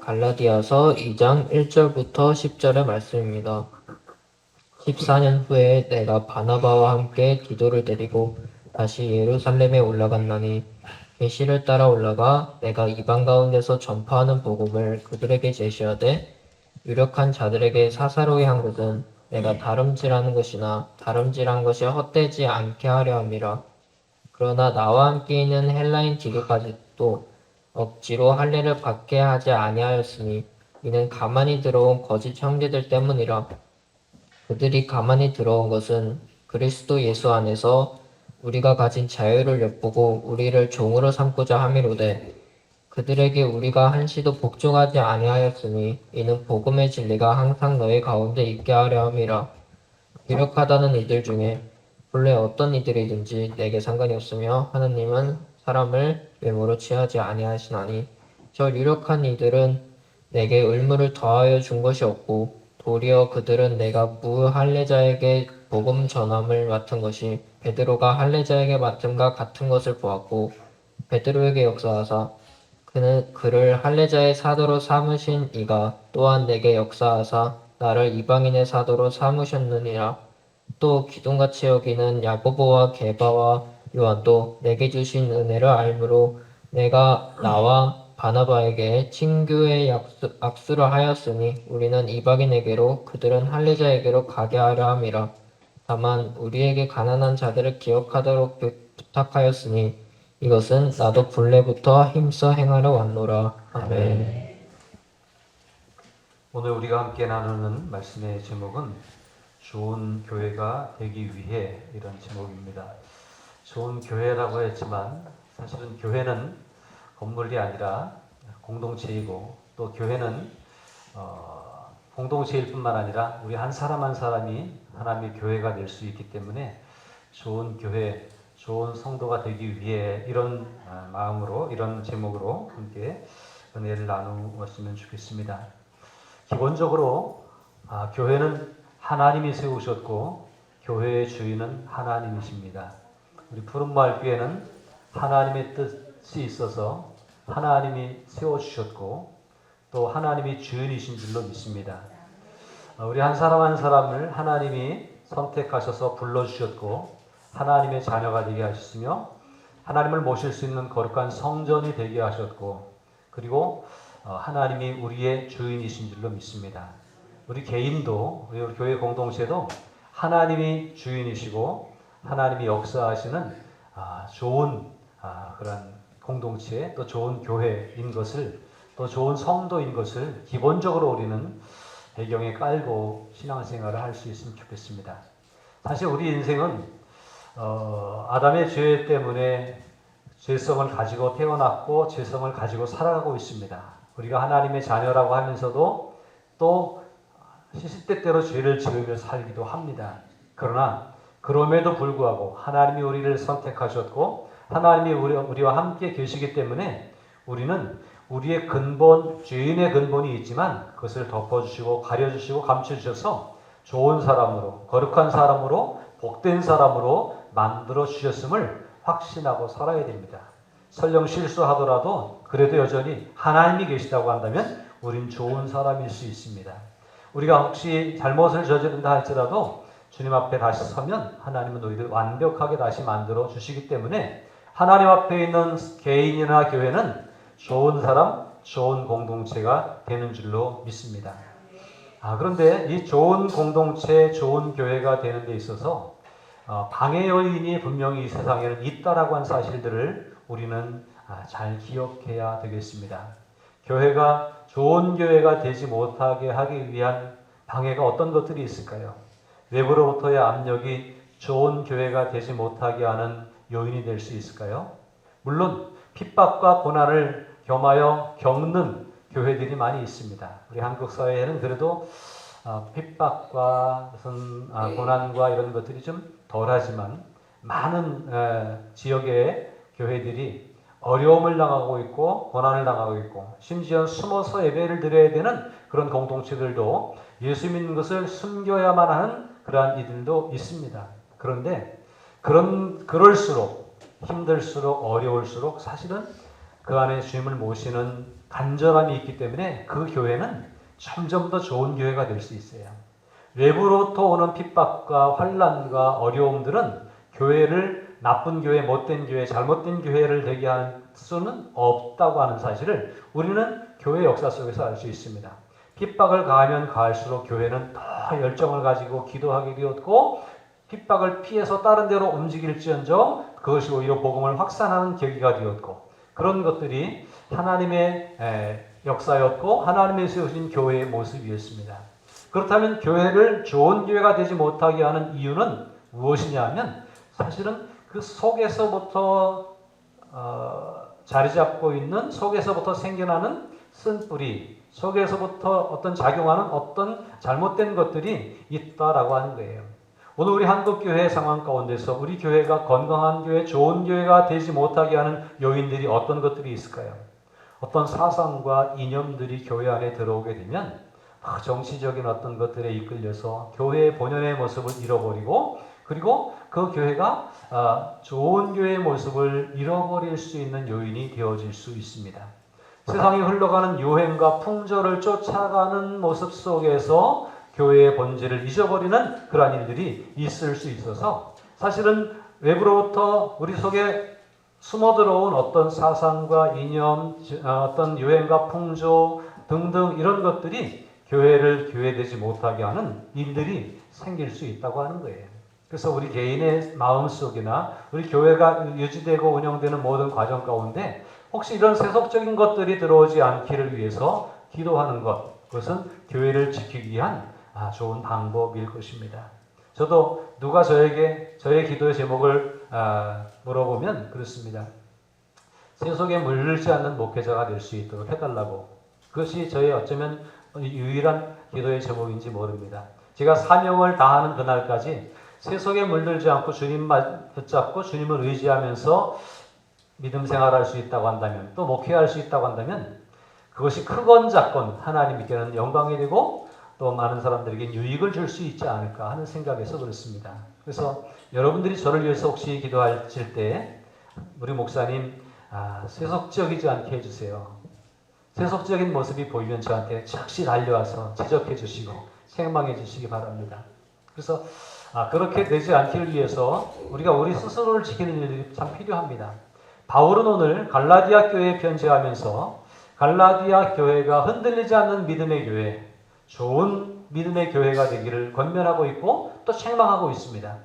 갈라디아서 2장 1절부터 10절의 말씀입니다. 14년 후에 내가 바나바와 함께 디도를 데리고 다시 예루살렘에 올라갔나니 계시를 따라 올라가 내가 이방 가운데서 전파하는 복음을 그들에게 제시하되 유력한 자들에게 사사로이 한 것은 내가 다름질하는 것이나 다름질한 것이 헛되지 않게 하려 함이라. 그러나 나와 함께 있는 헬라인 디도까지도 억지로 할례를 받게 하지 아니하였으니 이는 가만히 들어온 거짓 형제들 때문이라. 그들이 가만히 들어온 것은 그리스도 예수 안에서 우리가 가진 자유를 엿보고 우리를 종으로 삼고자 함이로되 그들에게 우리가 한시도 복종하지 아니하였으니 이는 복음의 진리가 항상 너희 가운데 있게 하려 함이라. 유력하다는 이들 중에 본래 어떤 이들이든지 내게 상관이 없으며 하나님은 사람을 외모로 취하지 아니하시나니 저 유력한 이들은 내게 의무를 더하여 준 것이 없고 도리어 그들은 내가 무할례자에게 복음 전함을 맡은 것이 베드로가 할례자에게 맡음과 같은 것을 보았고 베드로에게 역사하사 그는 그를 할례자의 사도로 삼으신 이가 또한 내게 역사하사 나를 이방인의 사도로 삼으셨느니라. 또 기둥같이 여기는 야고보와 게바와 요한도 내게 주신 은혜를 알므로 내가 나와 바나바에게 친교의 악수를 하였으니 우리는 이방인에게로 그들은 할례자에게로 가게 하려 함이라. 다만 우리에게 가난한 자들을 기억하도록 부탁하였으니 이것은 나도 본래부터 힘써 행하러 왔노라. 아멘. 오늘 우리가 함께 나누는 말씀의 제목은 좋은 교회가 되기 위해 이런 제목입니다. 좋은 교회라고 했지만 사실은 교회는 건물이 아니라 공동체이고 또 교회는 공동체일 뿐만 아니라 우리 한 사람 한 사람이 하나님의 교회가 될 수 있기 때문에 좋은 교회, 좋은 성도가 되기 위해 이런 마음으로 이런 제목으로 함께 은혜를 나누었으면 좋겠습니다. 기본적으로 교회는 하나님이 세우셨고 교회의 주인은 하나님이십니다. 우리 푸른마을 교회는 하나님의 뜻이 있어서 하나님이 세워주셨고 또 하나님이 주인이신 줄로 믿습니다. 우리 한 사람 한 사람을 하나님이 선택하셔서 불러주셨고 하나님의 자녀가 되게 하셨으며 하나님을 모실 수 있는 거룩한 성전이 되게 하셨고 그리고 하나님이 우리의 주인이신 줄로 믿습니다. 우리 개인도 우리 교회 공동체도 하나님이 주인이시고 하나님이 역사하시는 좋은 그런 공동체 또 좋은 교회인 것을 또 좋은 성도인 것을 기본적으로 우리는 배경에 깔고 신앙생활을 할 수 있으면 좋겠습니다. 사실 우리 인생은 아담의 죄 때문에 죄성을 가지고 태어났고 죄성을 가지고 살아가고 있습니다. 우리가 하나님의 자녀라고 하면서도 또 시시때때로 죄를 지으며 살기도 합니다. 그러나 그럼에도 불구하고 하나님이 우리를 선택하셨고 하나님이 우리와 함께 계시기 때문에 우리는 우리의 근본, 죄인의 근본이 있지만 그것을 덮어주시고 가려주시고 감춰주셔서 좋은 사람으로, 거룩한 사람으로, 복된 사람으로 만들어 주셨음을 확신하고 살아야 됩니다. 설령 실수하더라도 그래도 여전히 하나님이 계시다고 한다면 우린 좋은 사람일 수 있습니다. 우리가 혹시 잘못을 저지른다 할지라도 주님 앞에 다시 서면 하나님은 우리를 완벽하게 다시 만들어 주시기 때문에 하나님 앞에 있는 개인이나 교회는 좋은 사람, 좋은 공동체가 되는 줄로 믿습니다. 그런데 이 좋은 공동체, 좋은 교회가 되는 데 있어서 방해 요인이 분명히 이 세상에는 있다라고 한 사실들을 우리는 잘 기억해야 되겠습니다. 교회가 좋은 교회가 되지 못하게 하기 위한 방해가 어떤 것들이 있을까요? 외부로부터의 압력이 좋은 교회가 되지 못하게 하는 요인이 될 수 있을까요? 물론 핍박과 고난을 겸하여 겪는 교회들이 많이 있습니다. 우리 한국 사회에는 그래도 핍박과 무슨 고난과 이런 것들이 좀 덜하지만 많은 지역의 교회들이 어려움을 당하고 있고 고난을 당하고 있고 심지어 숨어서 예배를 드려야 되는 그런 공동체들도 예수 믿는 것을 숨겨야만 하는 그러한 이들도 있습니다. 그런데 그럴수록 힘들수록 어려울수록 사실은 그 안에 주님을 모시는 간절함이 있기 때문에 그 교회는 점점 더 좋은 교회가 될 수 있어요. 외부로부터 오는 핍박과 환난과 어려움들은 교회를 나쁜 교회, 못된 교회, 잘못된 교회를 되게 할 수는 없다고 하는 사실을 우리는 교회 역사 속에서 알 수 있습니다. 핍박을 가하면 가할수록 교회는 더 열정을 가지고 기도하게 되었고, 핍박을 피해서 다른 데로 움직일지언정 그것이 오히려 복음을 확산하는 계기가 되었고, 그런 것들이 하나님의 역사였고 하나님의 세우신 교회의 모습이었습니다. 그렇다면 교회를 좋은 교회가 되지 못하게 하는 이유는 무엇이냐 하면, 사실은 그 속에서부터 자리 잡고 있는, 속에서부터 생겨나는 쓴뿌리, 속에서부터 어떤 작용하는 어떤 잘못된 것들이 있다라고 하는 거예요. 오늘 우리 한국교회 상황 가운데서 우리 교회가 건강한 교회, 좋은 교회가 되지 못하게 하는 요인들이 어떤 것들이 있을까요? 어떤 사상과 이념들이 교회 안에 들어오게 되면 정치적인 어떤 것들에 이끌려서 교회의 본연의 모습을 잃어버리고, 그리고 그 교회가 좋은 교회의 모습을 잃어버릴 수 있는 요인이 되어질 수 있습니다. 세상에 흘러가는 유행과 풍조를 쫓아가는 모습 속에서 교회의 본질을 잊어버리는 그러한 일들이 있을 수 있어서, 사실은 외부로부터 우리 속에 숨어 들어온 어떤 사상과 이념, 어떤 유행과 풍조 등등 이런 것들이 교회를 교회되지 못하게 하는 일들이 생길 수 있다고 하는 거예요. 그래서 우리 개인의 마음속이나 우리 교회가 유지되고 운영되는 모든 과정 가운데 혹시 이런 세속적인 것들이 들어오지 않기를 위해서 기도하는 것, 그것은 교회를 지키기 위한 좋은 방법일 것입니다. 저도 누가 저에게 저의 기도의 제목을 물어보면 그렇습니다. 세속에 물들지 않는 목회자가 될 수 있도록 해달라고. 그것이 저의 어쩌면 유일한 기도의 제목인지 모릅니다. 제가 사명을 다하는 그날까지 세속에 물들지 않고 주님만 붙잡고 주님을 의지하면서 믿음 생활할 수 있다고 한다면, 또 목회할 수 있다고 한다면, 그것이 크건 작건 하나님께는 영광이 되고 또 많은 사람들에게 유익을 줄 수 있지 않을까 하는 생각에서 그렇습니다. 그래서 여러분들이 저를 위해서 혹시 기도하실 때 우리 목사님 세속적이지 않게 해주세요. 세속적인 모습이 보이면 저한테 즉시 달려와서 지적해 주시고 책망해 주시기 바랍니다. 그래서 그렇게 되지 않기를 위해서 우리가 우리 스스로를 지키는 일이 참 필요합니다. 바울은 오늘 갈라디아 교회에 편지하면서 갈라디아 교회가 흔들리지 않는 믿음의 교회, 좋은 믿음의 교회가 되기를 권면하고 있고 또 책망하고 있습니다.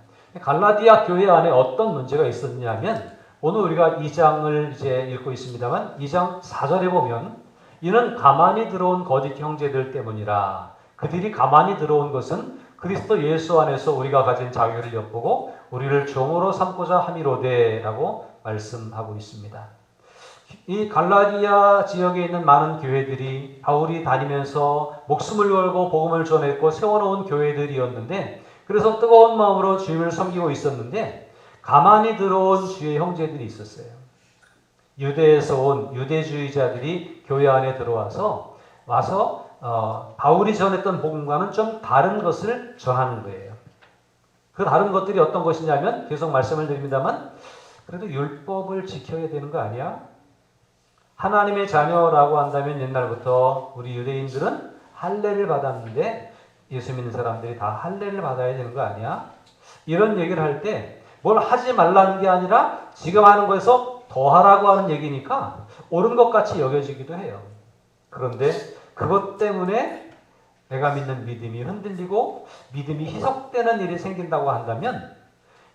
갈라디아 교회 안에 어떤 문제가 있었냐면, 오늘 우리가 2장을 이제 읽고 있습니다만 2장 4절에 보면, 이는 가만히 들어온 거짓 형제들 때문이라. 그들이 가만히 들어온 것은 그리스도 예수 안에서 우리가 가진 자유를 엿보고 우리를 종으로 삼고자 함이로되라고 말씀하고 있습니다. 이 갈라디아 지역에 있는 많은 교회들이 바울이 다니면서 목숨을 걸고 복음을 전했고 세워놓은 교회들이었는데, 그래서 뜨거운 마음으로 주님을 섬기고 있었는데 가만히 들어온 주의 형제들이 있었어요. 유대에서 온 유대주의자들이 교회 안에 들어와서 바울이 전했던 복음과는 좀 다른 것을 전하는 거예요. 그 다른 것들이 어떤 것이냐면, 계속 말씀을 드립니다만, 그래도 율법을 지켜야 되는 거 아니야? 하나님의 자녀라고 한다면 옛날부터 우리 유대인들은 할례를 받았는데 예수 믿는 사람들이 다 할례를 받아야 되는 거 아니야? 이런 얘기를 할 때 뭘 하지 말라는 게 아니라 지금 하는 거에서 더 하라고 하는 얘기니까 옳은 것 같이 여겨지기도 해요. 그런데 그것 때문에 내가 믿는 믿음이 흔들리고 믿음이 희석되는 일이 생긴다고 한다면,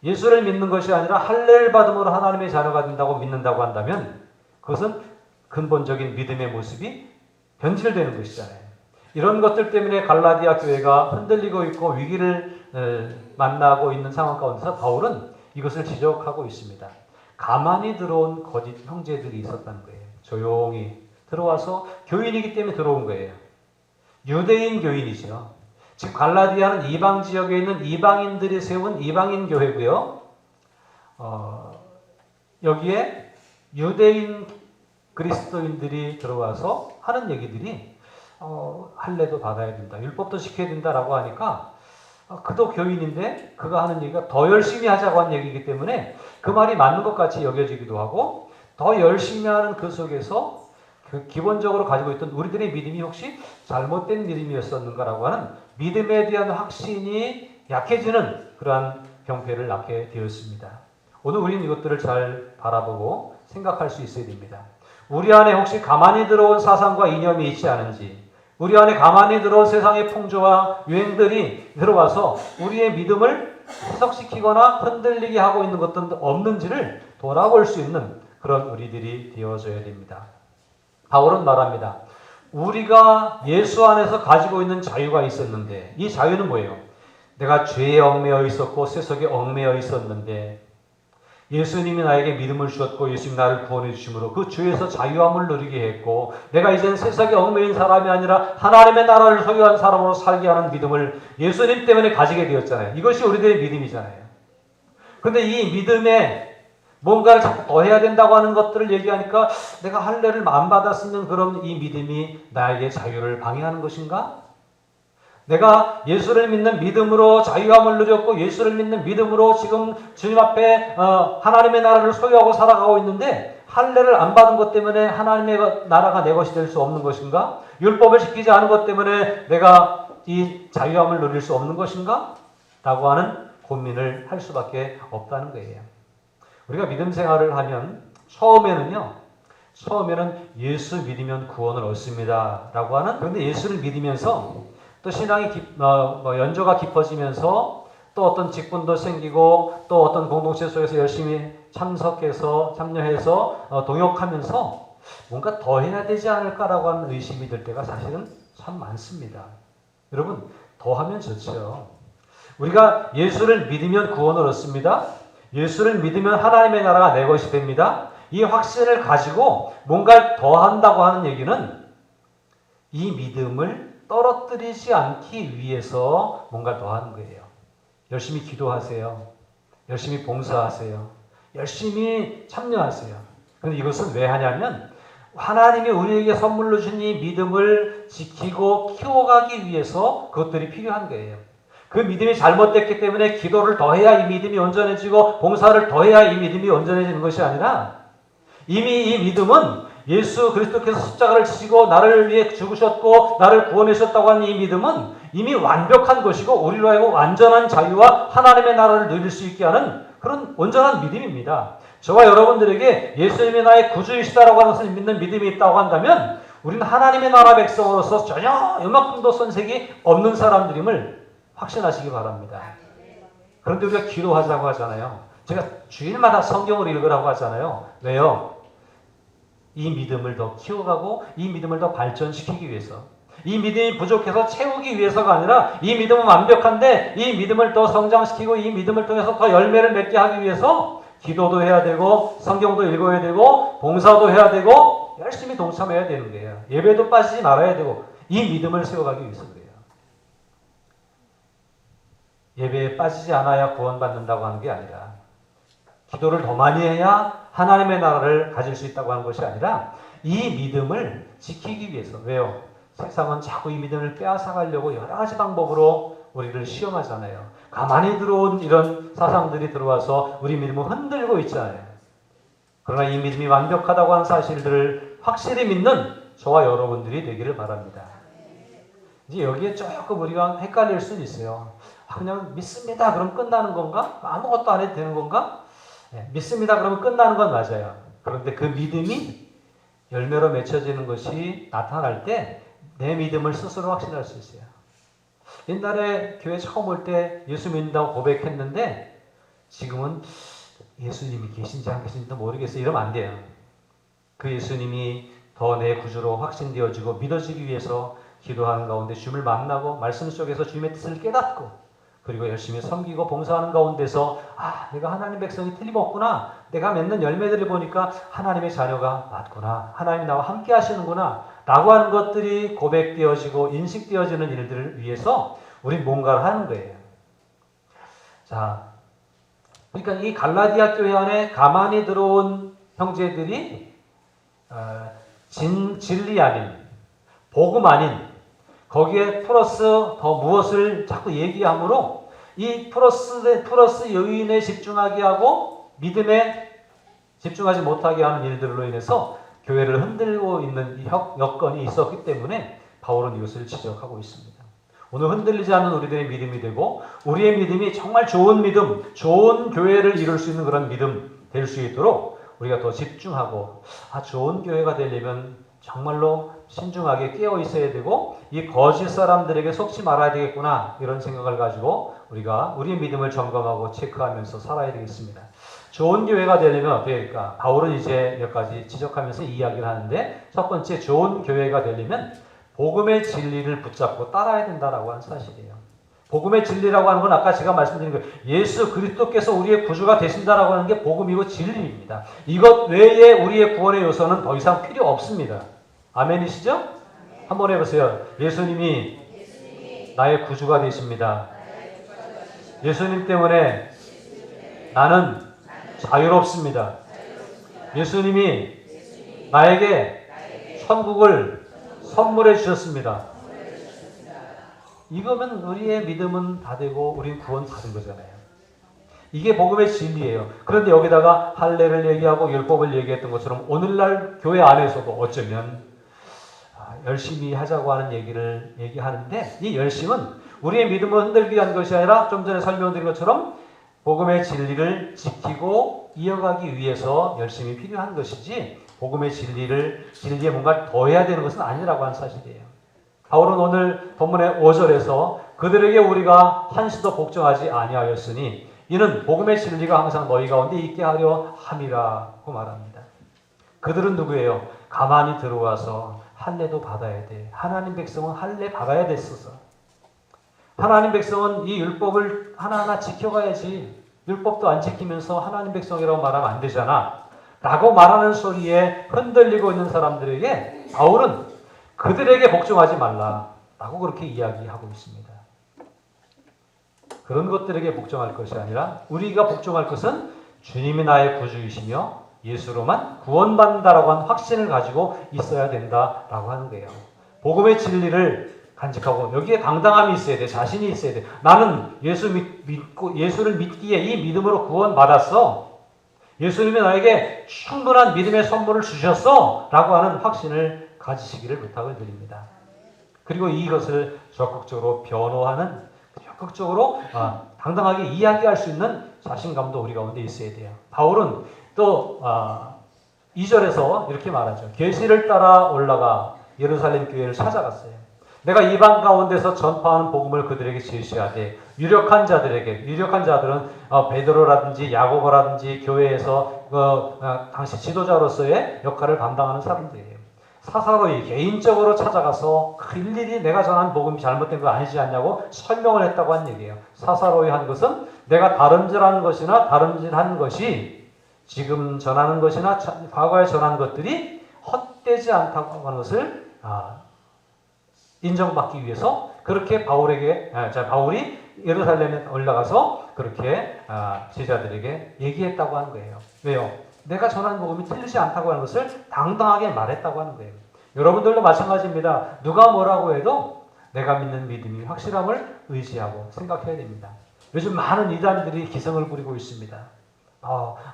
예수를 믿는 것이 아니라 할례를 받음으로 하나님의 자녀가 된다고 믿는다고 한다면, 그것은 근본적인 믿음의 모습이 변질되는 것이잖아요. 이런 것들 때문에 갈라디아 교회가 흔들리고 있고 위기를 만나고 있는 상황 가운데서 바울은 이것을 지적하고 있습니다. 가만히 들어온 거짓 형제들이 있었다는 거예요. 조용히 들어와서, 교인이기 때문에 들어온 거예요. 유대인 교인이죠. 즉 갈라디아는 이방 지역에 있는 이방인들이 세운 이방인 교회고요. 여기에 유대인 그리스도인들이 들어와서 하는 얘기들이 할례도 받아야 된다, 율법도 지켜야 된다라고 하니까 그도 교인인데 그가 하는 얘기가 더 열심히 하자고 하는 얘기이기 때문에 그 말이 맞는 것 같이 여겨지기도 하고, 더 열심히 하는 그 속에서 그 기본적으로 가지고 있던 우리들의 믿음이 혹시 잘못된 믿음이었었는가라고 하는 믿음에 대한 확신이 약해지는 그러한 병폐를 낳게 되었습니다. 오늘 우리는 이것들을 잘 바라보고 생각할 수 있어야 됩니다. 우리 안에 혹시 가만히 들어온 사상과 이념이 있지 않은지, 우리 안에 가만히 들어온 세상의 풍조와 유행들이 들어와서 우리의 믿음을 해석시키거나 흔들리게 하고 있는 것도 없는지를 돌아볼 수 있는 그런 우리들이 되어져야 됩니다. 바울은 말합니다. 우리가 예수 안에서 가지고 있는 자유가 있었는데, 이 자유는 뭐예요? 내가 죄에 얽매여 있었고 세속에 얽매여 있었는데 예수님이 나에게 믿음을 주었고 예수님이 나를 구원해 주심으로 그 죄에서 자유함을 누리게 했고, 내가 이젠 세상에 얽매인 사람이 아니라 하나님의 나라를 소유한 사람으로 살게 하는 믿음을 예수님 때문에 가지게 되었잖아요. 이것이 우리들의 믿음이잖아요. 그런데 이 믿음에 뭔가를 자꾸 더 해야 된다고 하는 것들을 얘기하니까 내가 할례를 안 받았으면 그럼 이 믿음이 나에게 자유를 방해하는 것인가? 내가 예수를 믿는 믿음으로 자유함을 누렸고 예수를 믿는 믿음으로 지금 주님 앞에 하나님의 나라를 소유하고 살아가고 있는데 할례를 안 받은 것 때문에 하나님의 나라가 내 것이 될 수 없는 것인가? 율법을 지키지 않은 것 때문에 내가 이 자유함을 누릴 수 없는 것인가? 라고 하는 고민을 할 수밖에 없다는 거예요. 우리가 믿음 생활을 하면 처음에는 예수 믿으면 구원을 얻습니다 라고 하는, 그런데 예수를 믿으면서 또 신앙이 연조가 깊어지면서 또 어떤 직분도 생기고 또 어떤 공동체 속에서 열심히 참여해서 동역하면서 뭔가 더 해야 되지 않을까라고 하는 의심이 들 때가 사실은 참 많습니다. 여러분, 더 하면 좋죠. 우리가 예수를 믿으면 구원을 얻습니다. 예수를 믿으면 하나님의 나라가 내 것이 됩니다. 이 확신을 가지고 뭔가를 더 한다고 하는 얘기는 이 믿음을 떨어뜨리지 않기 위해서 뭔가 더 하는 거예요. 열심히 기도하세요. 열심히 봉사하세요. 열심히 참여하세요. 그런데 이것은 왜 하냐면 하나님이 우리에게 선물로 준 이 믿음을 지키고 키워가기 위해서 그것들이 필요한 거예요. 그 믿음이 잘못됐기 때문에 기도를 더 해야 이 믿음이 온전해지고 봉사를 더 해야 이 믿음이 온전해지는 것이 아니라 이미 이 믿음은 예수 그리스도께서 십자가를 지시고 나를 위해 죽으셨고 나를 구원하셨다고 하는 이 믿음은 이미 완벽한 것이고 우리로 하여금 완전한 자유와 하나님의 나라를 누릴 수 있게 하는 그런 온전한 믿음입니다. 저와 여러분들에게 예수님이 나의 구주이시다라고 하는 것을 믿는 믿음이 있다고 한다면 우리는 하나님의 나라 백성으로서 전혀 이만큼도 손색이 없는 사람들임을 확신하시기 바랍니다. 그런데 우리가 기도하자고 하잖아요. 제가 주일마다 성경을 읽으라고 하잖아요. 왜요? 이 믿음을 더 키워가고 이 믿음을 더 발전시키기 위해서, 이 믿음이 부족해서 채우기 위해서가 아니라 이 믿음은 완벽한데 이 믿음을 더 성장시키고 이 믿음을 통해서 더 열매를 맺게 하기 위해서 기도도 해야 되고 성경도 읽어야 되고 봉사도 해야 되고 열심히 동참해야 되는 거예요. 예배도 빠지지 말아야 되고 이 믿음을 세워가기 위해서 그래요. 예배에 빠지지 않아야 구원받는다고 하는 게 아니라 기도를 더 많이 해야 하나님의 나라를 가질 수 있다고 하는 것이 아니라 이 믿음을 지키기 위해서. 왜요? 세상은 자꾸 이 믿음을 빼앗아가려고 여러 가지 방법으로 우리를 시험하잖아요. 가만히 들어온 이런 사상들이 들어와서 우리 믿음을 흔들고 있잖아요. 그러나 이 믿음이 완벽하다고 하는 사실들을 확실히 믿는 저와 여러분들이 되기를 바랍니다. 이제 여기에 조금 우리가 헷갈릴 수는 있어요. 그냥 믿습니다. 그럼 끝나는 건가? 아무것도 안 해도 되는 건가? 믿습니다. 그러면 끝나는 건 맞아요. 그런데 그 믿음이 열매로 맺혀지는 것이 나타날 때 내 믿음을 스스로 확신할 수 있어요. 옛날에 교회 처음 올 때 예수 믿는다고 고백했는데 지금은 예수님이 계신지 안 계신지도 모르겠어요. 이러면 안 돼요. 그 예수님이 더 내 구주로 확신되어지고 믿어지기 위해서 기도하는 가운데 주님을 만나고 말씀 속에서 주님의 뜻을 깨닫고 그리고 열심히 섬기고 봉사하는 가운데서 내가 하나님 백성이 틀림없구나. 내가 맺는 열매들을 보니까 하나님의 자녀가 맞구나. 하나님이 나와 함께 하시는구나. 라고 하는 것들이 고백되어지고 인식되어지는 일들을 위해서 우린 뭔가를 하는 거예요. 자, 그러니까 이 갈라디아 교회 안에 가만히 들어온 형제들이 진리 아닌, 복음 아닌 거기에 플러스 더 무엇을 자꾸 얘기하므로 이 플러스 요인에 집중하게 하고 믿음의 집중하지 못하게 하는 일들로 인해서 교회를 흔들고 있는 여건이 있었기 때문에 바울은 이것을 지적하고 있습니다. 오늘 흔들리지 않는 우리들의 믿음이 되고 우리의 믿음이 정말 좋은 믿음, 좋은 교회를 이룰 수 있는 그런 믿음 될 수 있도록 우리가 더 집중하고 좋은 교회가 되려면 정말로 신중하게 깨어 있어야 되고 이 거짓 사람들에게 속지 말아야 되겠구나 이런 생각을 가지고 우리가 우리의 믿음을 점검하고 체크하면서 살아야 되겠습니다. 좋은 교회가 되려면 어떻게 될까? 바울은 이제 몇 가지 지적하면서 이야기를 하는데 첫 번째 좋은 교회가 되려면 복음의 진리를 붙잡고 따라야 된다라고 하는 사실이에요. 복음의 진리라고 하는 건 아까 제가 말씀드린 거 예수 그리스도께서 우리의 구주가 되신다라고 하는 게 복음이고 진리입니다. 이것 외에 우리의 구원의 요소는 더 이상 필요 없습니다. 아멘이시죠? 한번 해보세요. 예수님이 나의 구주가 되십니다. 예수님 때문에 나는 자유롭습니다. 예수님이 나에게 천국을 선물해 주셨습니다. 이거면 우리의 믿음은 다 되고 우린 구원 받은 거잖아요. 이게 복음의 진리예요. 그런데 여기다가 할례를 얘기하고 율법을 얘기했던 것처럼 오늘날 교회 안에서도 어쩌면 열심히 하자고 하는 얘기를 얘기하는데 이 열심은 우리의 믿음을 흔들기 위한 것이 아니라 좀 전에 설명드린 것처럼 복음의 진리를 지키고 이어가기 위해서 열심히 필요한 것이지 복음의 진리에 뭔가 더해야 되는 것은 아니라고 하는 사실이에요. 바울은 오늘 본문의 5절에서 그들에게 우리가 한시도 복종하지 아니하였으니 이는 복음의 진리가 항상 너희 가운데 있게 하려 함이라고 말합니다. 그들은 누구예요? 가만히 들어와서 할례도 받아야 돼. 하나님 백성은 할례 받아야 됐었어. 하나님 백성은 이 율법을 하나하나 지켜가야지. 율법도 안 지키면서 하나님 백성이라고 말하면 안 되잖아. 라고 말하는 소리에 흔들리고 있는 사람들에게 바울은 그들에게 복종하지 말라. 라고 그렇게 이야기하고 있습니다. 그런 것들에게 복종할 것이 아니라 우리가 복종할 것은 주님이 나의 구주이시며 예수로만 구원받는다라고 하는 확신을 가지고 있어야 된다라고 하는 거예요. 복음의 진리를 간직하고 여기에 당당함이 있어야 돼. 자신이 있어야 돼. 나는 예수를 믿기에 이 믿음으로 구원받았어. 예수님이 나에게 충분한 믿음의 선물을 주셨어. 라고 하는 확신을 가지시기를 부탁을 드립니다. 그리고 이것을 적극적으로 변호하는 적극적으로 당당하게 이야기할 수 있는 자신감도 우리 가운데 있어야 돼요. 바울은 또 2절에서 이렇게 말하죠. 계시를 따라 올라가 예루살렘 교회를 찾아갔어요. 내가 이방 가운데서 전파하는 복음을 그들에게 제시하되 유력한 자들은 베드로라든지 야고보라든지 교회에서 당시 지도자로서의 역할을 감당하는 사람들이에요. 사사로이 개인적으로 찾아가서 일일이 내가 전한 복음이 잘못된 거 아니지 않냐고 설명을 했다고 한 얘기예요. 사사로이 한 것은 내가 다름질한 것이나 다름질한 것이 지금 전하는 것이나 과거에 전한 것들이 헛되지 않다고 하는 것을 인정받기 위해서 그렇게 바울이 예루살렘에 올라가서 그렇게 제자들에게 얘기했다고 하는 거예요. 왜요? 내가 전하는 복음이 틀리지 않다고 하는 것을 당당하게 말했다고 하는 거예요. 여러분들도 마찬가지입니다. 누가 뭐라고 해도 내가 믿는 믿음이 확실함을 의지하고 생각해야 됩니다. 요즘 많은 이단들이 기성을 부리고 있습니다.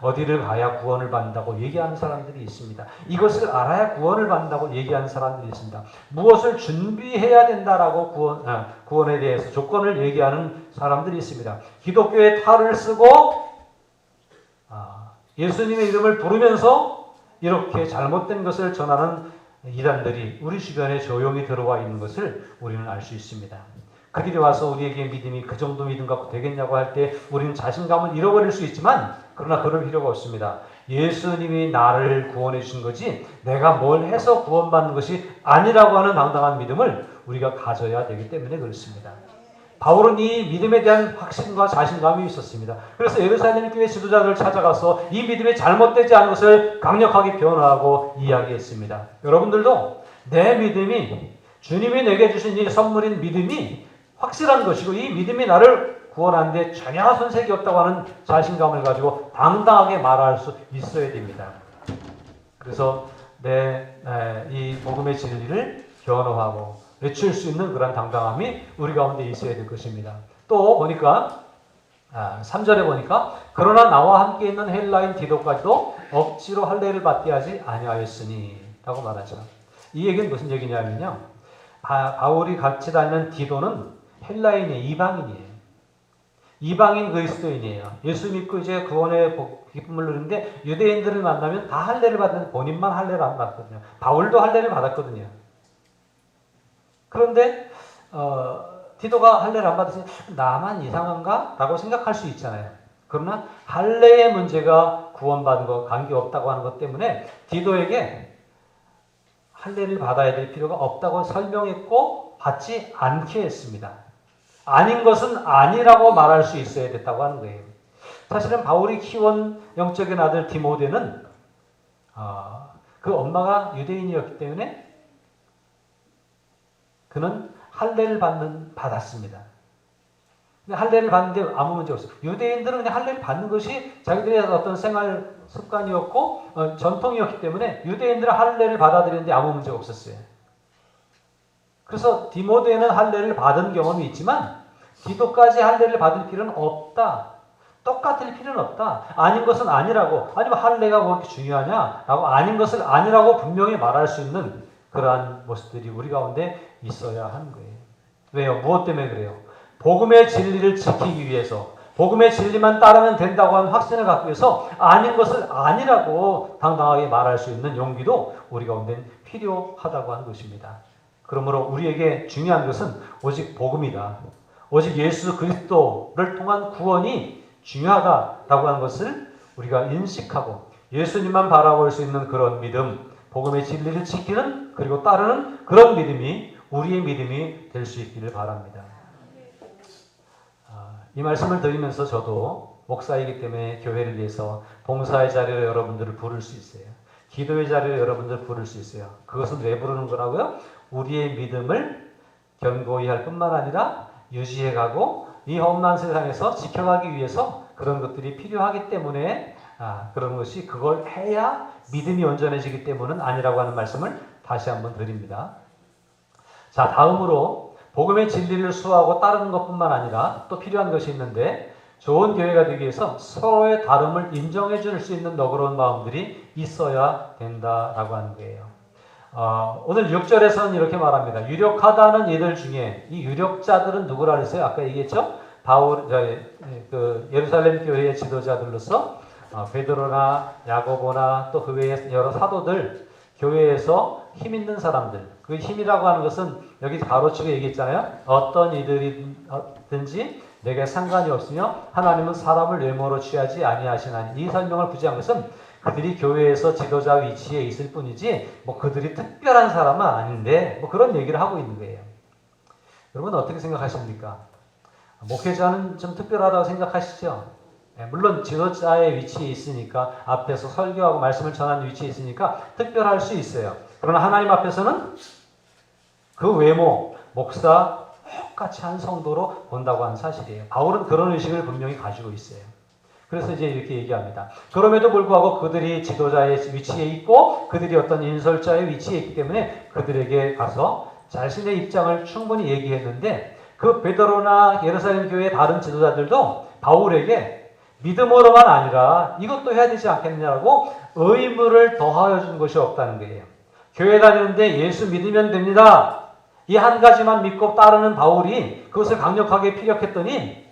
어디를 가야 구원을 받는다고 얘기하는 사람들이 있습니다. 이것을 알아야 구원을 받는다고 얘기하는 사람들이 있습니다. 무엇을 준비해야 된다라고 구원에 대해서 조건을 얘기하는 사람들이 있습니다. 기독교의 탈을 쓰고 예수님의 이름을 부르면서 이렇게 잘못된 것을 전하는 이단들이 우리 주변에 조용히 들어와 있는 것을 우리는 알 수 있습니다. 그들이 와서 우리에게 믿음이 그 정도 믿음 갖고 되겠냐고 할 때 우리는 자신감을 잃어버릴 수 있지만 그러나 그럴 필요가 없습니다. 예수님이 나를 구원해 주신 거지 내가 뭘 해서 구원받는 것이 아니라고 하는 당당한 믿음을 우리가 가져야 되기 때문에 그렇습니다. 바울은 이 믿음에 대한 확신과 자신감이 있었습니다. 그래서 예루살렘 교회 지도자들을 찾아가서 이 믿음이 잘못되지 않은 것을 강력하게 변호하고 이야기했습니다. 여러분들도 내 믿음이 주님이 내게 주신 이 선물인 믿음이 확실한 것이고 이 믿음이 나를 구원하는데 전혀 손색이 없다고 하는 자신감을 가지고 당당하게 말할 수 있어야 됩니다. 그래서 이 복음의 진리를 변호하고 외칠 수 있는 그런 당당함이 우리 가운데 있어야 될 것입니다. 또 보니까 3절에 보니까 그러나 나와 함께 있는 헬라인 디도까지도 억지로 할례를 받게 하지 아니하였으니 라고 말하죠. 이 얘기는 무슨 얘기냐면요. 바울이 같이 다니는 디도는 헬라인이에요. 이방인이에요. 이방인 그리스도인이에요. 예수 믿고 이제 구원의 기쁨을 누리는데 유대인들을 만나면 다 할례를 받는 본인만 할례를 안 받거든요. 바울도 할례를 받았거든요. 그런데 디도가 할례를 안 받으니 나만 이상한가? 라고 생각할 수 있잖아요. 그러나 할례의 문제가 구원받은 것 관계없다고 하는 것 때문에 디도에게 할례를 받아야 될 필요가 없다고 설명했고 받지 않게 했습니다. 아닌 것은 아니라고 말할 수 있어야 됐다고 하는 거예요. 사실은 바울이 키운 영적인 아들 디모데는 그 엄마가 유대인이었기 때문에 그는 할례를 받았습니다. 근데 할례를 받는데 아무 문제 없어요. 유대인들은 그냥 할례를 받는 것이 자기들의 어떤 생활 습관이었고 전통이었기 때문에 유대인들은 할례를 받아들이는데 아무 문제가 없었어요. 그래서 디모데는 할례를 받은 경험이 있지만 디도까지 할례를 받을 필요는 없다. 똑같을 필요는 없다. 아닌 것은 아니라고. 아니면 할례가 뭐 그렇게 중요하냐라고 아닌 것을 아니라고 분명히 말할 수 있는 그러한 모습들이 우리 가운데 있어야 하는 거예요. 왜요? 무엇 때문에 그래요? 복음의 진리를 지키기 위해서, 복음의 진리만 따르면 된다고 하는 확신을 갖기 위해서 아닌 것을 아니라고 당당하게 말할 수 있는 용기도 우리 가운데 필요하다고 하는 것입니다. 그러므로 우리에게 중요한 것은 오직 복음이다. 오직 예수 그리스도를 통한 구원이 중요하다라고 하는 것을 우리가 인식하고 예수님만 바라볼 수 있는 그런 믿음, 복음의 진리를 지키는 그리고 따르는 그런 믿음이 우리의 믿음이 될 수 있기를 바랍니다. 이 말씀을 드리면서 저도 목사이기 때문에 교회를 위해서 봉사의 자리로 여러분들을 부를 수 있어요. 기도의 자리로 여러분들을 부를 수 있어요. 그것은 왜 부르는 거라고요? 우리의 믿음을 견고히 할 뿐만 아니라 유지해가고 이 험난 세상에서 지켜가기 위해서 그런 것들이 필요하기 때문에 그런 것이 그걸 해야 믿음이 온전해지기 때문은 아니라고 하는 말씀을 다시 한번 드립니다. 자, 다음으로 복음의 진리를 수호하고 따르는 것뿐만 아니라 또 필요한 것이 있는데 좋은 교회가 되기 위해서 서로의 다름을 인정해 줄 수 있는 너그러운 마음들이 있어야 된다라고 하는 거예요. 오늘 6절에서는 이렇게 말합니다. 유력하다는 이들 중에 이 유력자들은 누구라 그랬어요? 아까 얘기했죠? 예루살렘 교회의 지도자들로서 베드로나 야고보나 또 그 외에 여러 사도들, 교회에서 힘 있는 사람들. 그 힘이라고 하는 것은 여기 가로치고 얘기했잖아요. 어떤 이들이든지 내게 상관이 없으며 하나님은 사람을 외모로 취하지 아니하시나니. 이 설명을 굳이 한 것은 그들이 교회에서 지도자 위치에 있을 뿐이지 뭐 그들이 특별한 사람은 아닌데 뭐 그런 얘기를 하고 있는 거예요. 여러분 어떻게 생각하십니까? 목회자는 좀 특별하다고 생각하시죠? 물론 지도자의 위치에 있으니까 앞에서 설교하고 말씀을 전하는 위치에 있으니까 특별할 수 있어요. 그러나 하나님 앞에서는 그 외모, 목사 똑같이 한 성도로 본다고 하는 사실이에요. 바울은 그런 의식을 분명히 가지고 있어요. 그래서 이제 이렇게 얘기합니다. 그럼에도 불구하고 그들이 지도자의 위치에 있고 그들이 어떤 인솔자의 위치에 있기 때문에 그들에게 가서 자신의 입장을 충분히 얘기했는데 그 베드로나 예루살렘 교회의 다른 지도자들도 바울에게 믿음으로만 아니라 이것도 해야 되지 않겠느냐고 의무를 더하여 준 것이 없다는 거예요. 교회 다니는데 예수 믿으면 됩니다. 이 한 가지만 믿고 따르는 바울이 그것을 강력하게 피력했더니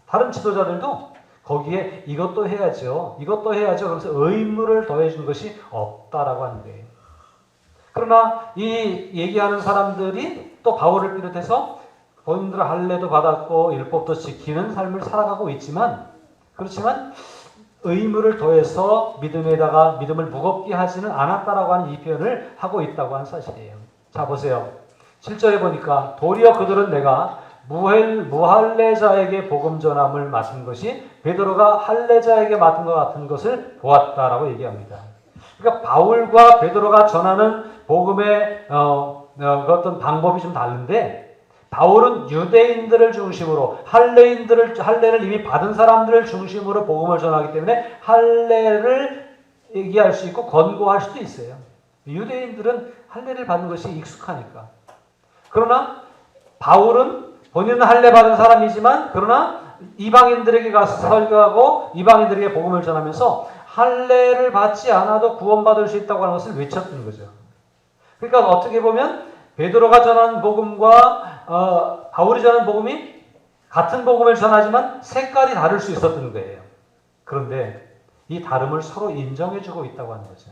다른 지도자들도 거기에 이것도 해야죠. 이것도 해야죠. 그래서 의무를 더해 준 것이 없다라고 하는 거예요. 그러나 이 얘기하는 사람들이 또 바울을 비롯해서 본인들 할례도 받았고 율법도 지키는 삶을 살아가고 있지만 그렇지만 의무를 더해서 믿음에다가 믿음을 무겁게 하지는 않았다라고 하는 이 표현을 하고 있다고 하는 사실이에요. 자 보세요. 7절에 보니까 도리어 그들은 내가 무할례자에게 복음 전함을 맡은 것이 베드로가 할례자에게 맡은 것 같은 것을 보았다라고 얘기합니다. 그러니까 바울과 베드로가 전하는 복음의 어떤 방법이 좀 다른데 바울은 유대인들을 중심으로 할례를 이미 받은 사람들을 중심으로 복음을 전하기 때문에 할례를 얘기할 수 있고 권고할 수도 있어요. 유대인들은 할례를 받는 것이 익숙하니까. 그러나 바울은 본인은 할례 받은 사람이지만 그러나 이방인들에게 가서 설교하고 이방인들에게 복음을 전하면서 할례를 받지 않아도 구원받을 수 있다고 하는 것을 외쳤던 거죠. 그러니까 어떻게 보면 베드로가 전한 복음과 바울이 전한 복음이 같은 복음을 전하지만 색깔이 다를 수 있었던 거예요. 그런데 이 다름을 서로 인정해주고 있다고 하는 거죠.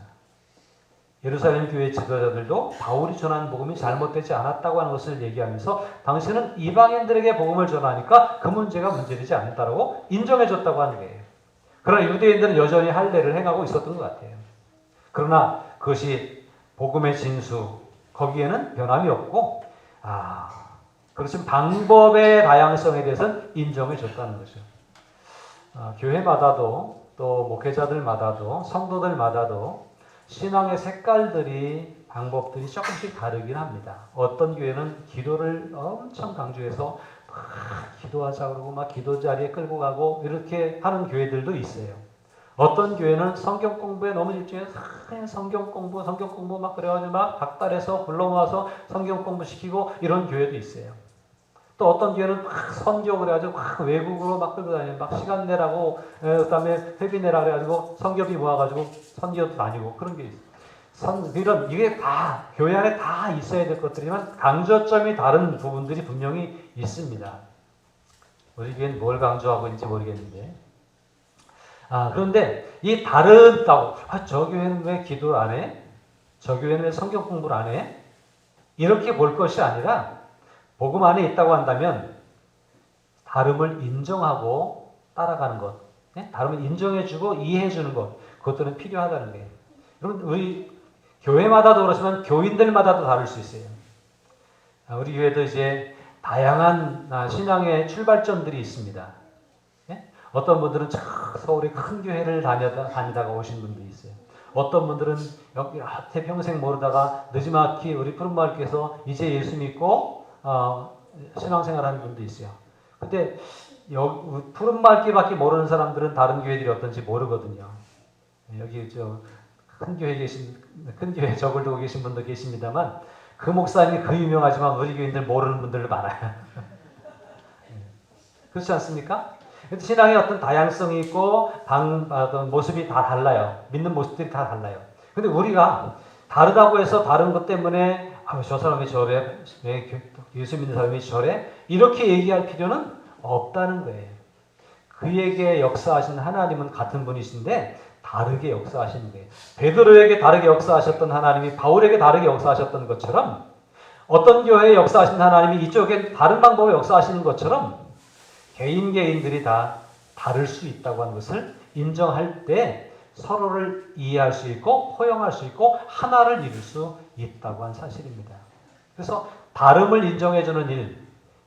예루살렘 교회 지도자들도 바울이 전한 복음이 잘못되지 않았다고 하는 것을 얘기하면서 당신은 이방인들에게 복음을 전하니까 그 문제가 문제되지 않다라고 인정해줬다고 하는 거예요. 그러나 유대인들은 여전히 할례를 행하고 있었던 것 같아요. 그러나 그것이 복음의 진수, 거기에는 변함이 없고, 그렇지만 방법의 다양성에 대해서는 인정해줬다는 거죠. 교회마다도 또 목회자들마다도 성도들마다도 신앙의 색깔들이 방법들이 조금씩 다르긴 합니다. 어떤 교회는 기도를 엄청 강조해서 막 기도하자 그러고 막 기도 자리에 끌고 가고 이렇게 하는 교회들도 있어요. 어떤 교회는 성경 공부에 너무 집중해서 그냥 성경 공부 막 그래가지고 막 각달해서 불러모아서 성경 공부 시키고 이런 교회도 있어요. 또 어떤 교회는 막 선교 그래가지고 막 외국으로 막 끌고 다니는 막 시간 내라고 그다음에 회비 내라 그래가지고 선교비 모아가지고 선교도 다니고 그런 게 있어요. 이게 다 교회 안에 다 있어야 될 것들이지만 강조점이 다른 부분들이 분명히 있습니다. 우리 교회는 뭘 강조하고 있는지 모르겠는데 그런데 이 다르다고 저 교회는 왜 기도 안 해? 저 교회는 왜 성경 공부를 안 해? 이렇게 볼 것이 아니라 복음 안에 있다고 한다면 다름을 인정하고 따라가는 것, 다름을 인정해주고 이해해주는 것, 그것들은 필요하다는 거예요. 여러분 우리 교회마다도 그렇지만 교인들마다도 다를 수 있어요. 우리 교회도 이제 다양한 신앙의 출발점들이 있습니다. 어떤 분들은 서울의 큰 교회를 다니다가 오신 분들이 있어요. 어떤 분들은 여기 평생 모르다가 늦지막히 우리 푸른마을교회에서 이제 예수 믿고 신앙생활하는 분도 있어요. 근데 푸른마을교회밖에 모르는 사람들은 다른 교회들이 어떤지 모르거든요. 여기 큰 교회 적을 두고 계신 분도 계십니다만 그 목사님이 그 유명하지만 우리 교인들 모르는 분들도 많아요. 그렇지 않습니까? 신앙에 어떤 다양성이 있고 어떤 모습이 다 달라요. 믿는 모습들이 다 달라요. 근데 우리가 다르다고 해서 다른 것 때문에 저 사람이 저래, 예수 믿는 사람이 저래 이렇게 얘기할 필요는 없다는 거예요. 그에게 역사하신 하나님은 같은 분이신데 다르게 역사하시는 거예요. 베드로에게 다르게 역사하셨던 하나님이 바울에게 다르게 역사하셨던 것처럼 어떤 교회에 역사하신 하나님이 이쪽에 다른 방법으로 역사하시는 것처럼 개인들이 다 다를 수 있다고 하는 것을 인정할 때 서로를 이해할 수 있고 포용할 수 있고 하나를 이룰 수 있다고 한 사실입니다. 그래서 다름을 인정해주는 일,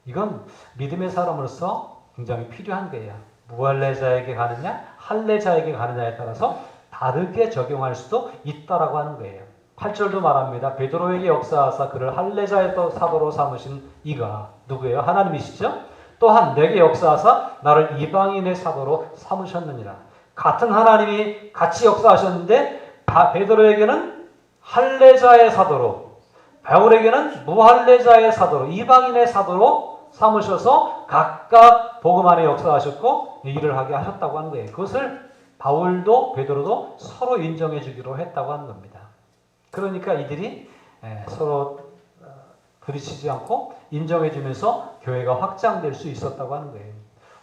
이건 믿음의 사람으로서 굉장히 필요한 거예요. 무할례자에게 가느냐 할례자에게 가느냐에 따라서 다르게 적용할 수도 있다라고 하는 거예요. 8절도 말합니다. 베드로에게 역사하사 그를 할례자의 사도로 삼으신 이가 누구예요? 하나님이시죠? 또한 내게 역사하사 나를 이방인의 사도로 삼으셨느니라. 같은 하나님이 같이 역사하셨는데 베드로에게는 할례자의 사도로, 바울에게는 무할례자의 사도로, 이방인의 사도로 삼으셔서 각각 복음 안에 역사하셨고 일을 하게 하셨다고 하는 거예요. 그것을 바울도 베드로도 서로 인정해 주기로 했다고 하는 겁니다. 그러니까 이들이 서로 부딪히지 않고 인정해 주면서 교회가 확장될 수 있었다고 하는 거예요.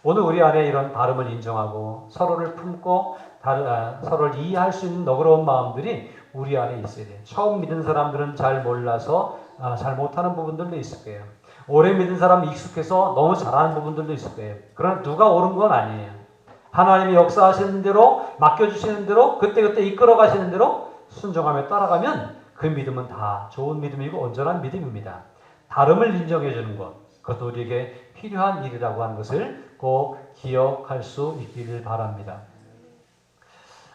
오늘 우리 안에 이런 다름을 인정하고 서로를 품고 서로를 이해할 수 있는 너그러운 마음들이 우리 안에 있어야 돼요. 처음 믿은 사람들은 잘 몰라서 잘 못하는 부분들도 있을 거예요. 오래 믿은 사람은 익숙해서 너무 잘하는 부분들도 있을 거예요. 그러나 누가 옳은 건 아니에요. 하나님이 역사하시는 대로 맡겨주시는 대로 그때그때 이끌어 가시는 대로 순종하며 따라가면 그 믿음은 다 좋은 믿음이고 온전한 믿음입니다. 다름을 인정해 주는 것, 그것도 우리에게 필요한 일이라고 하는 것을 꼭 기억할 수 있기를 바랍니다.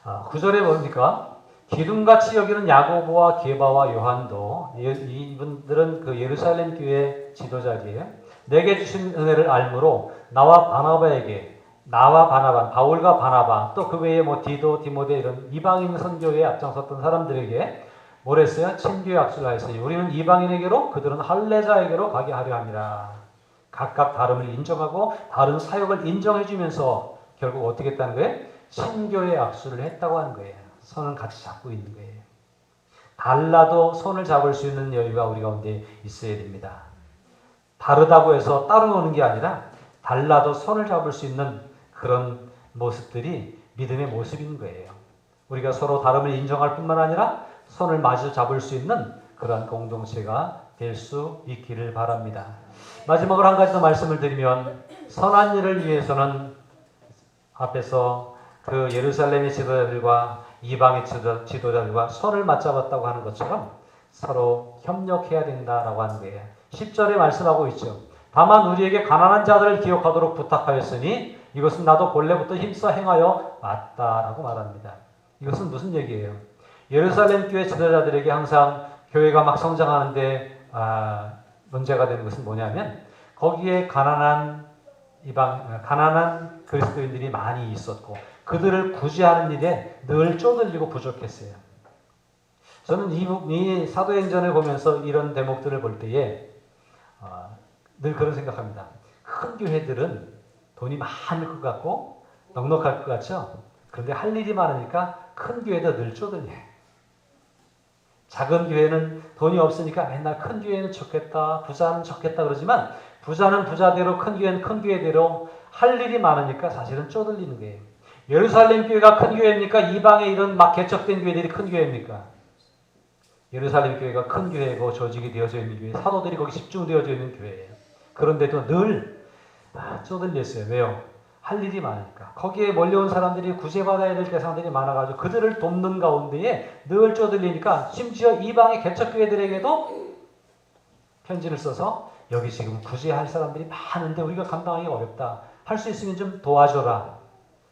9절에 뭡니까? 기둥같이 여기는 야고보와 게바와 요한도, 이분들은 그 예루살렘 교회 지도자리에 내게 주신 은혜를 알므로 나와 바나바, 바울과 바나바, 또 그 외에 디도, 디모데 이런 이방인 선교에 앞장섰던 사람들에게 뭐랬어요? 친교에 악수를 하였어요. 우리는 이방인에게로 그들은 할례자에게로 가게 하려 합니다. 각각 다름을 인정하고 다른 사역을 인정해 주면서 결국 어떻게 했다는 거예요? 친교의 악수를 했다고 하는 거예요. 손을 같이 잡고 있는 거예요. 달라도 손을 잡을 수 있는 여유가 우리 가운데 있어야 됩니다. 다르다고 해서 따로 노는 게 아니라 달라도 손을 잡을 수 있는 그런 모습들이 믿음의 모습인 거예요. 우리가 서로 다름을 인정할 뿐만 아니라 손을 마주 잡을 수 있는 그런 공동체가 될 수 있기를 바랍니다. 마지막으로 한 가지 더 말씀을 드리면, 선한 일을 위해서는 앞에서 그 예루살렘의 지도자들과 이방의 지도자들과 손을 맞잡았다고 하는 것처럼 서로 협력해야 된다라고 하는 거예요. 10절에 말씀하고 있죠. 다만 우리에게 가난한 자들을 기억하도록 부탁하였으니 이것은 나도 본래부터 힘써 행하여 왔다라고 말합니다. 이것은 무슨 얘기예요? 예루살렘 교회 지도자들에게 항상 교회가 막 성장하는데 문제가 되는 것은 뭐냐면, 거기에 가난한 그리스도인들이 많이 있었고 그들을 구제하는 일에 늘 쪼들리고 부족했어요. 저는 이 사도행전을 보면서 이런 대목들을 볼 때에 늘 그런 생각합니다. 큰 교회들은 돈이 많을 것 같고 넉넉할 것 같죠? 그런데 할 일이 많으니까 큰 교회도 늘 쪼들려요. 작은 교회는 돈이 없으니까 맨날 큰 교회는 좋겠다, 부자는 좋겠다 그러지만, 부자는 부자대로, 큰 교회는 큰 교회대로 할 일이 많으니까 사실은 쪼들리는 거예요. 예루살렘 교회가 큰 교회입니까? 이방에 이런 막 개척된 교회들이 큰 교회입니까? 예루살렘 교회가 큰 교회고 조직이 되어져 있는 교회, 사도들이 거기 집중되어져 있는 교회예요. 그런데도 늘 쪼들렸어요. 왜요? 할 일이 많으니까. 거기에 몰려온 사람들이 구제받아야 될 대상들이 많아가지고 그들을 돕는 가운데에 늘 쪼들리니까, 심지어 이방의 개척교회들에게도 편지를 써서 여기 지금 구제할 사람들이 많은데 우리가 감당하기 어렵다. 할 수 있으면 좀 도와줘라.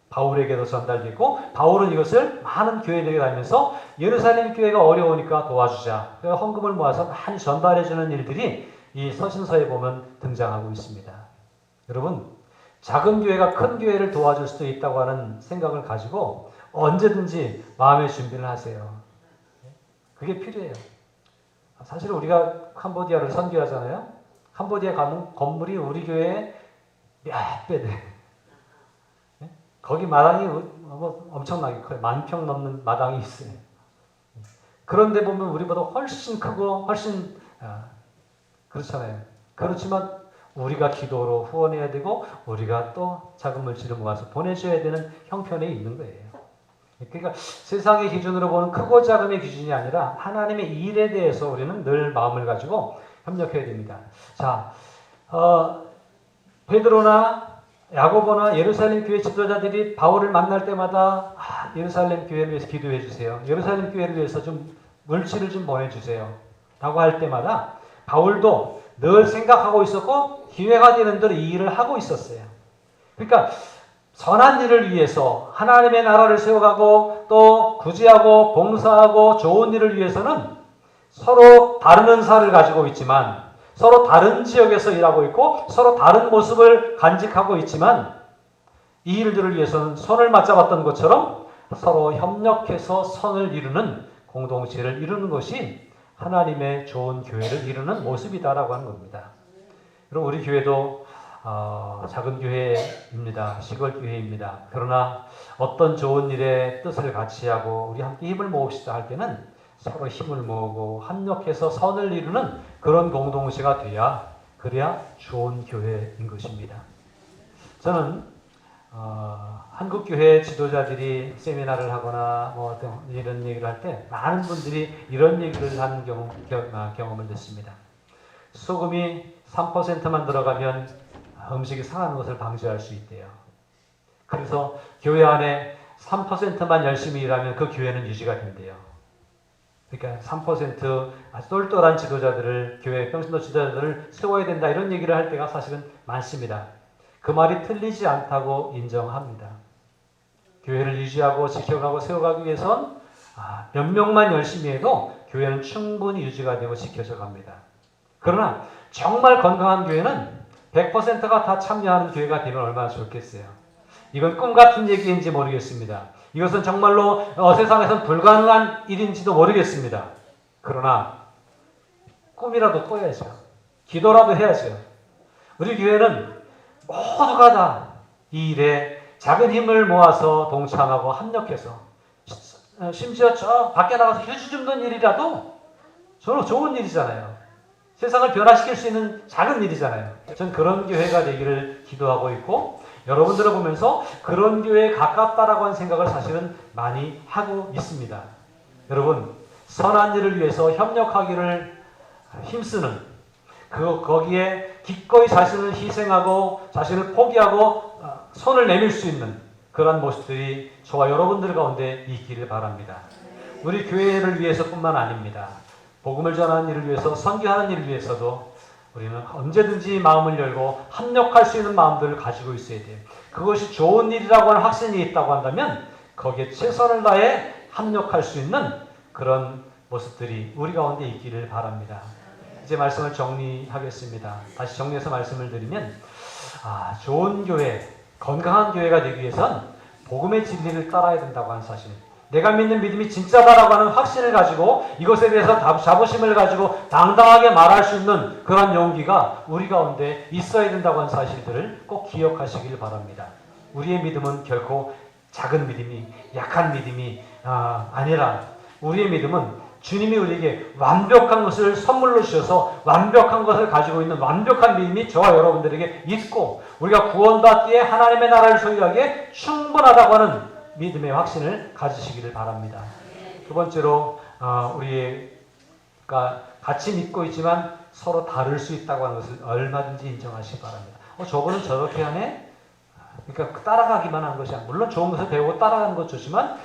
바울에게도 전달됐고, 바울은 이것을 많은 교회들에게 다니면서 예루살렘 교회가 어려우니까 도와주자. 그래서 헌금을 모아서 많이 전달해주는 일들이 이 서신서에 보면 등장하고 있습니다. 여러분, 작은 교회가 큰 교회를 도와줄 수도 있다고 하는 생각을 가지고 언제든지 마음의 준비를 하세요. 그게 필요해요. 사실 우리가 캄보디아를 선교하잖아요. 캄보디아 가는 건물이 우리 교회의 몇 배 돼. 거기 마당이 엄청나게 커요. 10,000평 넘는 마당이 있어요. 그런데 보면 우리보다 훨씬 크고 훨씬 그렇잖아요. 그렇지만 우리가 기도로 후원해야 되고 우리가 또 작은 물질을 모아서 보내줘야 되는 형편에 있는 거예요. 그러니까 세상의 기준으로 보는 크고 작음의 기준이 아니라 하나님의 일에 대해서 우리는 늘 마음을 가지고 협력해야 됩니다. 자, 베드로나 야고보나 예루살렘 교회 지도자들이 바울을 만날 때마다 예루살렘 교회를 위해서 기도해 주세요. 예루살렘 교회를 위해서 좀 물질을 좀 보내주세요. 라고 할 때마다 바울도 늘 생각하고 있었고 기회가 되는 대로 이 일을 하고 있었어요. 그러니까 선한 일을 위해서 하나님의 나라를 세워가고 또 구제하고 봉사하고 좋은 일을 위해서는 서로 다른 은사를 가지고 있지만, 서로 다른 지역에서 일하고 있고 서로 다른 모습을 간직하고 있지만, 이 일들을 위해서는 손을 맞잡았던 것처럼 서로 협력해서 선을 이루는 공동체를 이루는 것이 하나님의 좋은 교회를 이루는 모습이다라고 하는 겁니다. 여러분, 우리 교회도 작은 교회입니다. 시골 교회입니다. 그러나 어떤 좋은 일에 뜻을 같이 하고 우리 함께 힘을 모읍시다 할 때는 서로 힘을 모으고 협력해서 선을 이루는 그런 공동체가 그래야 좋은 교회인 것입니다. 저는 한국 교회 지도자들이 세미나를 하거나 뭐 이런 얘기를 할 때 많은 분들이 이런 얘기를 하는 경험을 듣습니다. 소금이 3%만 들어가면 음식이 상하는 것을 방지할 수 있대요. 그래서 교회 안에 3%만 열심히 일하면 그 교회는 유지가 된대요. 그러니까 3% 똘똘한 지도자들을, 교회 평신도 지도자들을 세워야 된다, 이런 얘기를 할 때가 사실은 많습니다. 그 말이 틀리지 않다고 인정합니다. 교회를 유지하고 지켜가고 세워가기 위해선 몇 명만 열심히 해도 교회는 충분히 유지가 되고 지켜져 갑니다. 그러나 정말 건강한 교회는 100%가 다 참여하는 교회가 되면 얼마나 좋겠어요. 이건 꿈 같은 얘기인지 모르겠습니다. 이것은 정말로 세상에선 불가능한 일인지도 모르겠습니다. 그러나 꿈이라도 꿔야죠. 기도라도 해야죠. 우리 교회는 모두가 다 이 일에 작은 힘을 모아서 동참하고 합력해서 심지어 저 밖에 나가서 휴지 줍는 일이라도 저는 좋은 일이잖아요. 세상을 변화시킬 수 있는 작은 일이잖아요. 전 그런 교회가 되기를 기도하고 있고 여러분들을 보면서 그런 교회에 가깝다라고 하는 생각을 사실은 많이 하고 있습니다. 여러분, 선한 일을 위해서 협력하기를 힘쓰는 거기에 기꺼이 자신을 희생하고 자신을 포기하고 손을 내밀 수 있는 그런 모습들이 저와 여러분들 가운데 있기를 바랍니다. 우리 교회를 위해서뿐만 아닙니다. 복음을 전하는 일을 위해서, 선교하는 일을 위해서도 우리는 언제든지 마음을 열고 합력할 수 있는 마음들을 가지고 있어야 돼요. 그것이 좋은 일이라고 하는 확신이 있다고 한다면 거기에 최선을 다해 합력할 수 있는 그런 모습들이 우리 가운데 있기를 바랍니다. 이제 말씀을 정리하겠습니다. 다시 정리해서 말씀을 드리면 좋은 교회, 건강한 교회가 되기 위해선 복음의 진리를 따라야 된다고 하는 사실, 내가 믿는 믿음이 진짜다라고 하는 확신을 가지고 이것에 대해서 자부심을 가지고 당당하게 말할 수 있는 그런 용기가 우리 가운데 있어야 된다고 하는 사실들을 꼭 기억하시길 바랍니다. 우리의 믿음은 결코 작은 믿음이, 약한 믿음이 아니라 우리의 믿음은 주님이 우리에게 완벽한 것을 선물로 주셔서 완벽한 것을 가지고 있는 완벽한 믿음이 저와 여러분들에게 있고 우리가 구원받기에 하나님의 나라를 소유하기에 충분하다고 하는 믿음의 확신을 가지시기를 바랍니다. 두 번째로 우리가 같이 믿고 있지만 서로 다를 수 있다고 하는 것을 얼마든지 인정하시기 바랍니다. 저거는 저렇게 하네? 그러니까 따라가기만 한 것이 아니라 물론 좋은 것을 배우고 따라가는 것 좋지만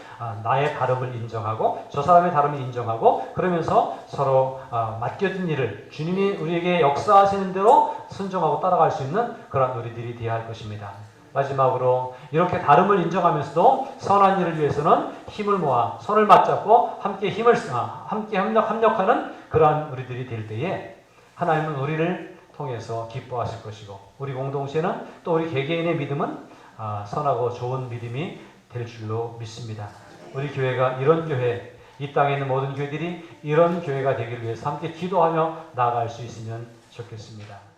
나의 다름을 인정하고 저 사람의 다름을 인정하고 그러면서 서로 맡겨진 일을 주님이 우리에게 역사하시는 대로 순종하고 따라갈 수 있는 그런 우리들이 되어야 할 것입니다. 마지막으로 이렇게 다름을 인정하면서도 선한 일을 위해서는 힘을 모아 손을 맞잡고 함께 함께 협력하는 그러한 우리들이 될 때에 하나님은 우리를 통해서 기뻐하실 것이고 우리 공동체는 또 우리 개개인의 믿음은 선하고 좋은 믿음이 될 줄로 믿습니다. 우리 교회가 이런 교회, 이 땅에 있는 모든 교회들이 이런 교회가 되기를 위해서 함께 기도하며 나아갈 수 있으면 좋겠습니다.